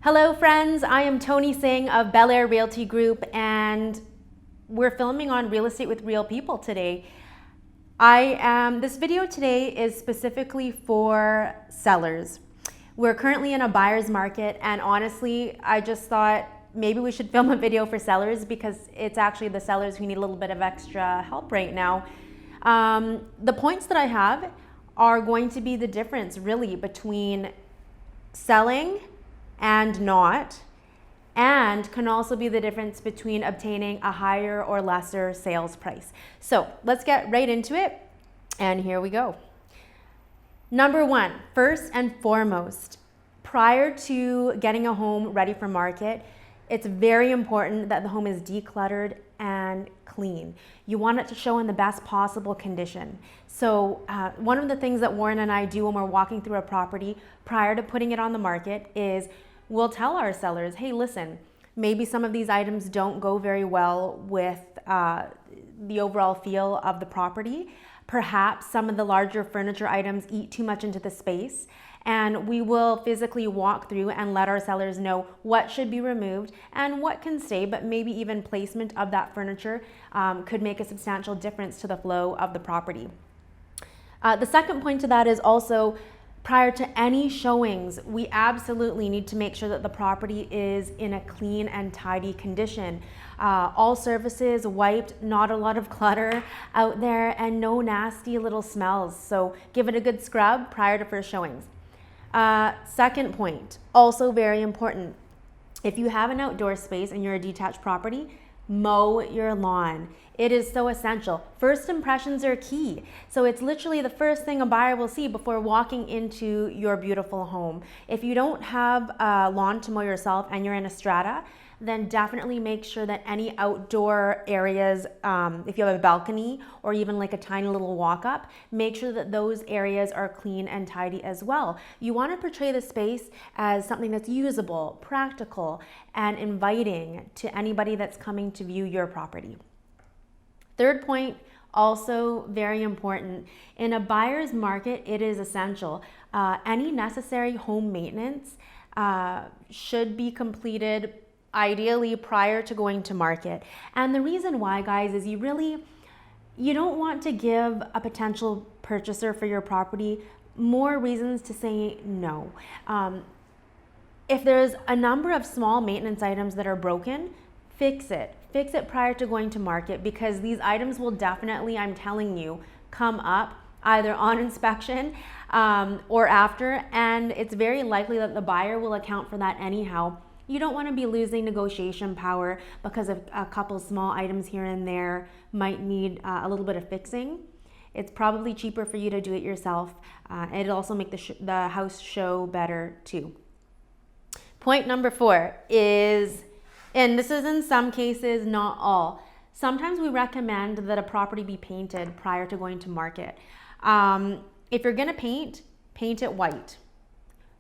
Hello friends, I am Tony Singh of Bel-Air Realty Group and we're filming on Real Estate with Real People today. This video today is specifically for sellers. We're currently in a buyer's market and honestly, I just thought maybe we should film a video for sellers because it's actually the sellers who need a little bit of extra help right now. The points that I have are going to be the difference really between selling and not, and can also be the difference between obtaining a higher or lesser sales price. So let's get right into it, and here we go. Number one, first and foremost, prior to getting a home ready for market, it's very important that the home is decluttered and clean. You want it to show in the best possible condition. So one of the things that Warren and I do when we're walking through a property prior to putting it on the market is we'll tell our sellers, hey, listen, maybe some of these items don't go very well with the overall feel of the property. Perhaps some of the larger furniture items eat too much into the space. And we will physically walk through and let our sellers know what should be removed and what can stay, but maybe even placement of that furniture could make a substantial difference to the flow of the property. The second point to that is also prior to any showings, we absolutely need to make sure that the property is in a clean and tidy condition. All surfaces wiped, not a lot of clutter out there, and no nasty little smells. So give it a good scrub prior to first showings. Second point, also very important. If you have an outdoor space and you're a detached property, mow your lawn. It is so essential. First impressions are key. So it's literally the first thing a buyer will see before walking into your beautiful home. If you don't have a lawn to mow yourself and you're in a strata, then definitely make sure that any outdoor areas, if you have a balcony or even like a tiny little walk-up, make sure that those areas are clean and tidy as well. You want to portray the space as something that's usable, practical, and inviting to anybody that's coming to view your property. Third point, also very important. In a buyer's market, it is essential. Any necessary home maintenance should be completed ideally prior to going to market. And the reason why, guys, is you don't want to give a potential purchaser for your property more reasons to say no. If there's a number of small maintenance items that are broken, fix it. Fix it prior to going to market because these items will definitely, I'm telling you, come up either on inspection or after, and it's very likely that the buyer will account for that anyhow. You don't want to be losing negotiation power because of a couple small items here and there might need a little bit of fixing. It's probably cheaper for you to do it yourself. It'll also make the house show better too. Point number 4 is, and this is in some cases, not all. Sometimes we recommend that a property be painted prior to going to market. If you're gonna paint it white.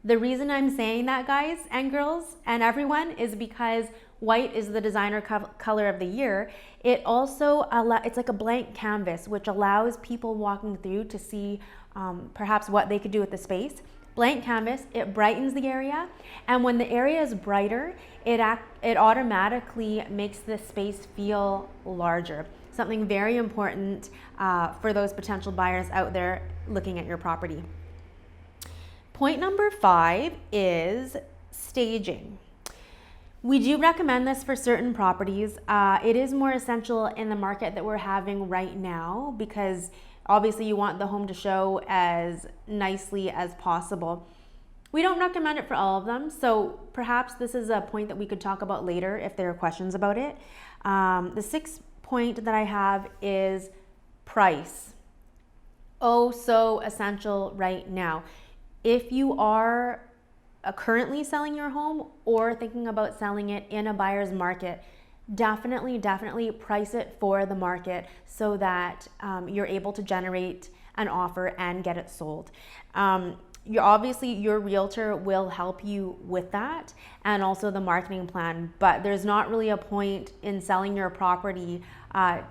The reason I'm saying that, guys and girls and everyone, is because white is the designer color of the year. It also it's like a blank canvas, which allows people walking through to see perhaps what they could do with the space. Blank canvas, it brightens the area, and when the area is brighter, it automatically makes the space feel larger. Something very important for those potential buyers out there looking at your property. Point number 5 is staging. We do recommend this for certain properties. It is more essential in the market that we're having right now because obviously you want the home to show as nicely as possible. We don't recommend it for all of them, so perhaps this is a point that we could talk about later if there are questions about it. The 6th point that I have is price. Oh, so essential right now. If you are currently selling your home or thinking about selling it in a buyer's market, definitely price it for the market so that you're able to generate an offer and get it sold. Obviously your realtor will help you with that and also the marketing plan, but there's not really a point in selling your property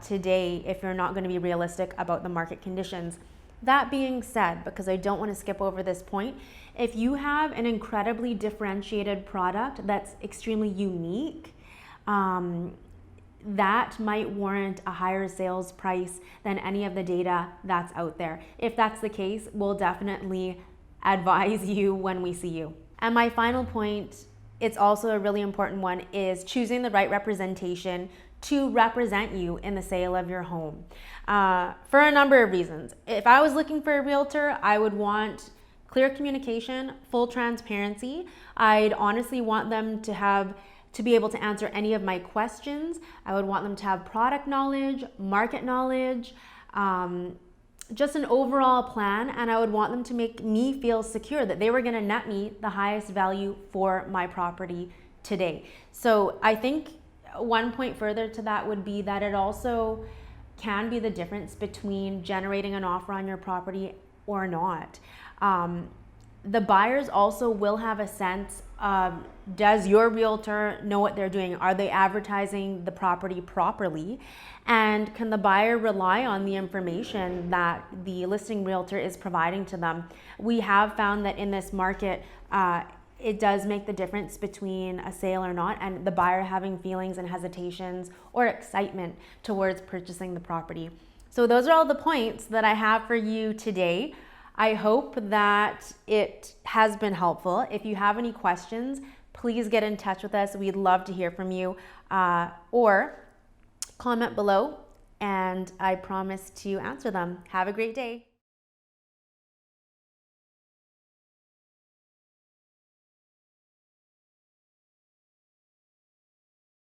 today if you're not going to be realistic about the market conditions. That being said, because I don't want to skip over this point, if you have an incredibly differentiated product that's extremely unique, that might warrant a higher sales price than any of the data that's out there. If that's the case, we'll definitely advise you when we see you. And my final point, it's also a really important one, is choosing the right representation to represent you in the sale of your home. For a number of reasons. If I was looking for a realtor, I would want clear communication, full transparency. I'd honestly want them to be able to answer any of my questions. I would want them to have product knowledge, market knowledge, just an overall plan, and I would want them to make me feel secure that they were gonna net me the highest value for my property today. So I think one point further to that would be that it also can be the difference between generating an offer on your property or not. The buyers also will have a sense of, does your realtor know what they're doing? Are they advertising the property properly? And can the buyer rely on the information that the listing realtor is providing to them? We have found that in this market, it does make the difference between a sale or not, and the buyer having feelings and hesitations or excitement towards purchasing the property. So those are all the points that I have for you today. I hope that it has been helpful. If you have any questions, please get in touch with us. We'd love to hear from you, or comment below, and I promise to answer them. Have a great day.